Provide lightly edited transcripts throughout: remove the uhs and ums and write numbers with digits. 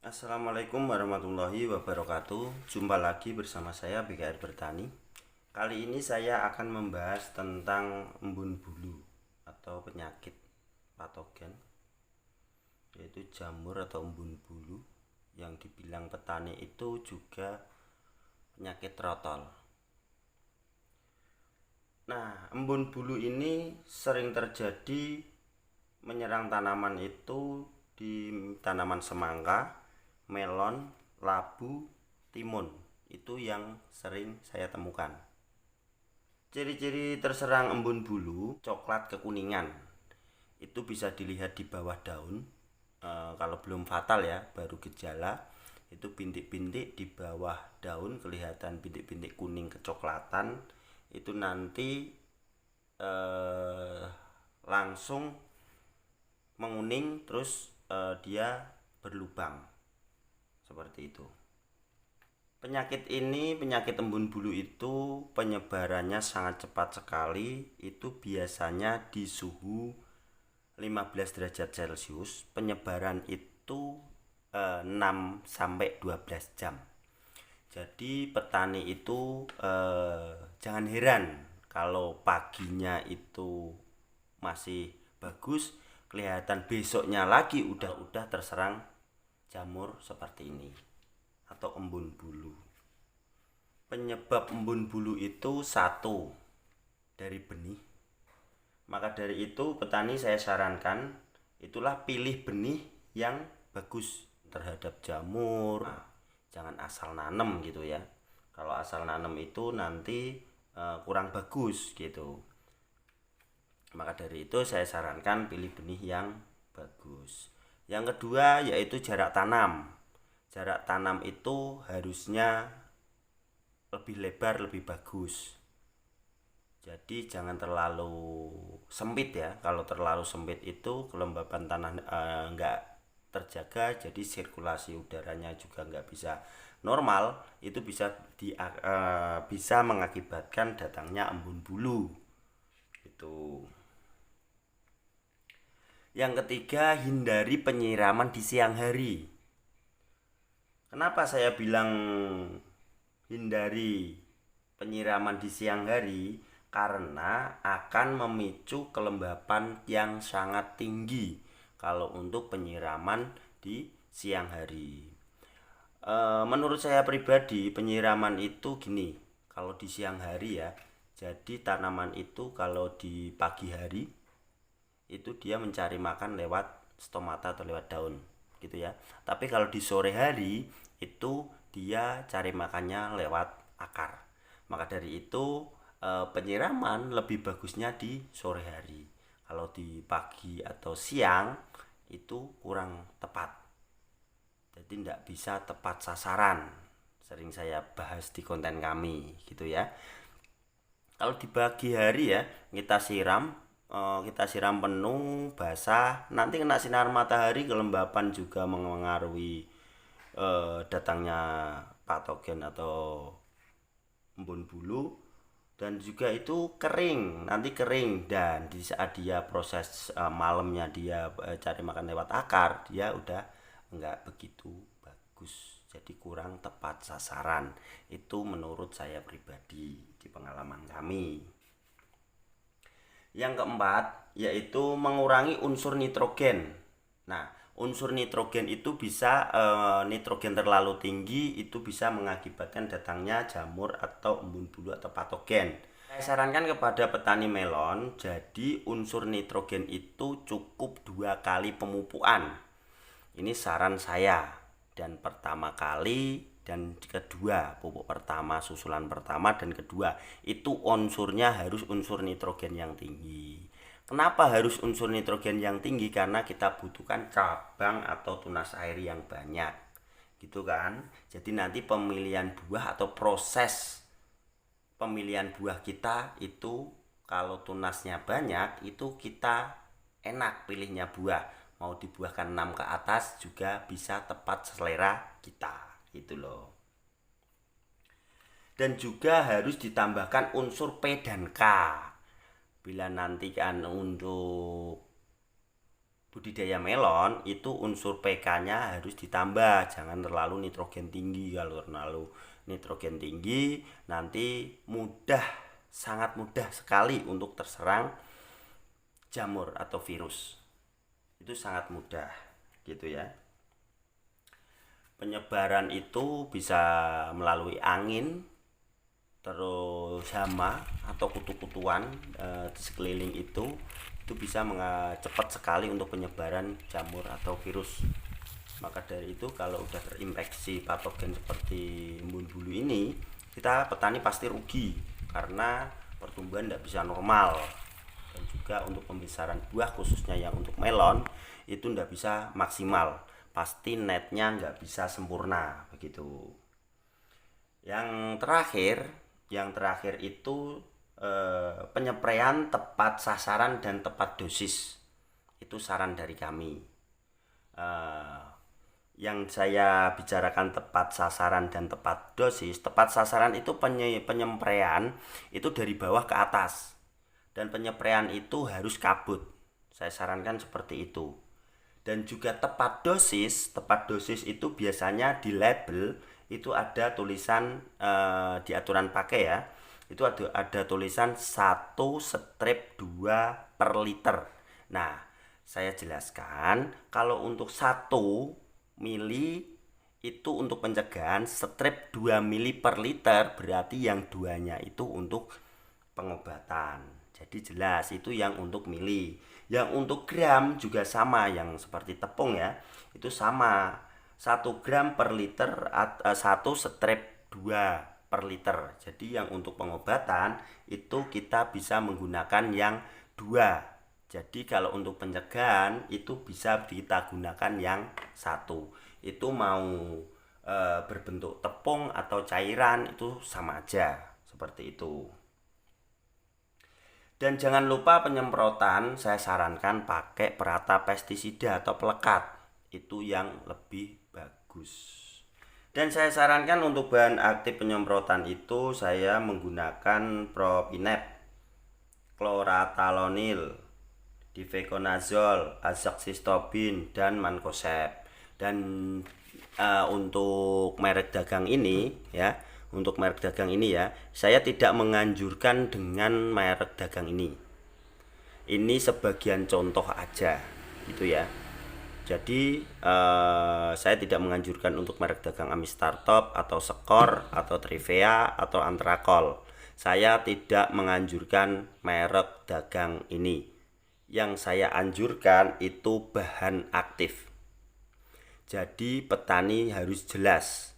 Assalamualaikum warahmatullahi wabarakatuh. Jumpa lagi bersama saya BKR Bertani. Kali ini saya akan membahas tentang embun bulu atau penyakit patogen, yaitu jamur atau embun bulu yang dibilang petani itu juga penyakit trotol. Nah, embun bulu ini sering terjadi menyerang tanaman itu di tanaman semangka, melon, labu, timun. Itu yang sering saya temukan. Ciri-ciri terserang embun bulu, coklat kekuningan. Itu bisa dilihat di bawah daun. Kalau belum fatal ya, baru gejala. Itu bintik-bintik di bawah daun kelihatan bintik-bintik kuning kecoklatan. Itu nanti langsung menguning terus dia berlubang seperti itu. Penyakit embun bulu itu penyebarannya sangat cepat sekali. Itu biasanya di suhu 15 derajat Celcius. Penyebaran itu 6 sampai 12 jam. Jadi petani itu jangan heran kalau paginya itu masih bagus, kelihatan besoknya lagi udah terserang jamur seperti ini atau embun bulu. Penyebab embun bulu itu satu, dari benih. Maka dari itu petani saya sarankan itulah pilih benih yang bagus terhadap jamur. Jangan asal nanem gitu ya. Kalau asal nanem itu nanti kurang bagus gitu. Maka dari itu saya sarankan pilih benih yang bagus. Yang kedua yaitu jarak tanam. Jarak tanam itu harusnya lebih lebar, lebih bagus. Jadi jangan terlalu sempit ya. Kalau terlalu sempit itu kelembapan tanah nggak terjaga, jadi sirkulasi udaranya juga nggak bisa normal. Itu bisa mengakibatkan datangnya embun bulu. Itu. Yang ketiga, hindari penyiraman di siang hari. Kenapa saya bilang hindari penyiraman di siang hari? Karena akan memicu kelembapan yang sangat tinggi kalau untuk penyiraman di siang hari. Menurut saya pribadi penyiraman itu gini, kalau di siang hari ya, jadi tanaman itu kalau di pagi hari itu dia mencari makan lewat stomata atau lewat daun gitu ya. Tapi kalau di sore hari itu dia cari makannya lewat akar. Maka dari itu penyiraman lebih bagusnya di sore hari. Kalau di pagi atau siang itu kurang tepat. Jadi tidak bisa tepat sasaran. Sering saya bahas di konten kami gitu ya. Kalau di pagi hari ya kita siram penuh basah, nanti kena sinar matahari kelembapan juga mengaruhi datangnya patogen atau embun bulu. Dan juga itu kering, nanti kering, dan di saat dia proses malamnya dia cari makan lewat akar, dia udah nggak begitu bagus, jadi kurang tepat sasaran. Itu menurut saya pribadi di pengalaman kami. Yang keempat yaitu mengurangi unsur nitrogen. Nah, unsur nitrogen itu bisa nitrogen terlalu tinggi itu bisa mengakibatkan datangnya jamur atau embun bulu atau patogen. Saya sarankan kepada petani melon, jadi unsur nitrogen itu cukup 2 kali pemupukan. Ini saran saya. Dan pertama kali dan kedua, pupuk pertama, susulan pertama dan kedua, itu unsurnya harus unsur nitrogen yang tinggi. Kenapa harus unsur nitrogen yang tinggi? Karena kita butuhkan cabang atau tunas air yang banyak. Gitu kan? Jadi nanti pemilihan buah atau proses pemilihan buah kita itu kalau tunasnya banyak itu kita enak pilihnya buah. Mau dibuahkan 6 ke atas juga bisa tepat selera kita gitu loh. Dan juga harus ditambahkan unsur P dan K. Bila nanti kan untuk budidaya melon itu unsur pK-nya harus ditambah, jangan terlalu nitrogen tinggi. Kalau terlalu nitrogen tinggi nanti sangat mudah sekali untuk terserang jamur atau virus. Itu sangat mudah gitu ya. Penyebaran itu bisa melalui angin, terus hama atau kutu-kutuan di sekeliling itu bisa cepat sekali untuk penyebaran jamur atau virus. Maka dari itu kalau udah terinfeksi patogen seperti embun bulu ini, kita petani pasti rugi karena pertumbuhan tidak bisa normal, dan juga untuk pembesaran buah khususnya yang untuk melon itu tidak bisa maksimal, pasti netnya nggak bisa sempurna begitu. Yang terakhir itu penyepraian tepat sasaran dan tepat dosis. Itu saran dari kami. Yang saya bicarakan tepat sasaran dan tepat dosis. Tepat sasaran itu penyepraian itu dari bawah ke atas, dan penyepraian itu harus kabut. Saya sarankan seperti itu. Dan juga tepat dosis itu biasanya di label itu ada tulisan di aturan pakai ya, itu ada tulisan 1/2 per liter. Nah, saya jelaskan kalau untuk 1 mili itu untuk pencegahan, 2 mili per liter berarti yang duanya itu untuk pengobatan. Jadi jelas itu yang untuk mili. Yang untuk gram juga sama, yang seperti tepung ya, itu sama 1 gram per liter 1/2 per liter. Jadi yang untuk pengobatan itu kita bisa menggunakan yang 2. Jadi kalau untuk pencegahan itu bisa kita gunakan yang 1. Itu mau berbentuk tepung atau cairan itu sama aja seperti itu. Dan jangan lupa penyemprotan, saya sarankan pakai perata pestisida atau pelekat, itu yang lebih bagus. Dan saya sarankan untuk bahan aktif penyemprotan itu saya menggunakan propinep, chlorothalonil, difeconazole, azoxystrobin, dan mancozeb. Dan untuk merek dagang ini ya, saya tidak menganjurkan dengan merek dagang ini. Ini sebagian contoh aja gitu ya. Jadi saya tidak menganjurkan untuk merek dagang Amistartop atau Skor atau Trivea atau Antrakol. Saya tidak menganjurkan merek dagang ini. Yang saya anjurkan itu bahan aktif. Jadi petani harus jelas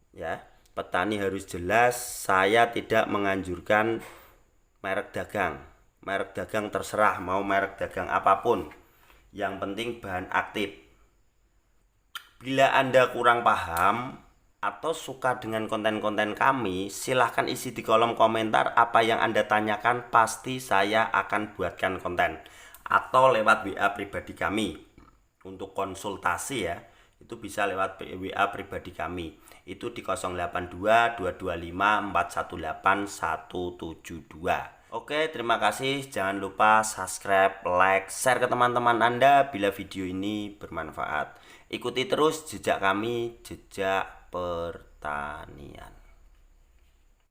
ya. Petani harus jelas, saya tidak menganjurkan merek dagang. Merek dagang terserah, mau merek dagang apapun. Yang penting bahan aktif. Bila Anda kurang paham atau suka dengan konten-konten kami, silahkan isi di kolom komentar apa yang Anda tanyakan, pasti saya akan buatkan konten. Atau lewat WA pribadi kami. Untuk konsultasi ya, itu bisa lewat WA pribadi kami. Itu di 082 225 418 172. Oke, terima kasih. Jangan lupa subscribe, like, share ke teman-teman Anda bila video ini bermanfaat. Ikuti terus jejak kami, jejak pertanian.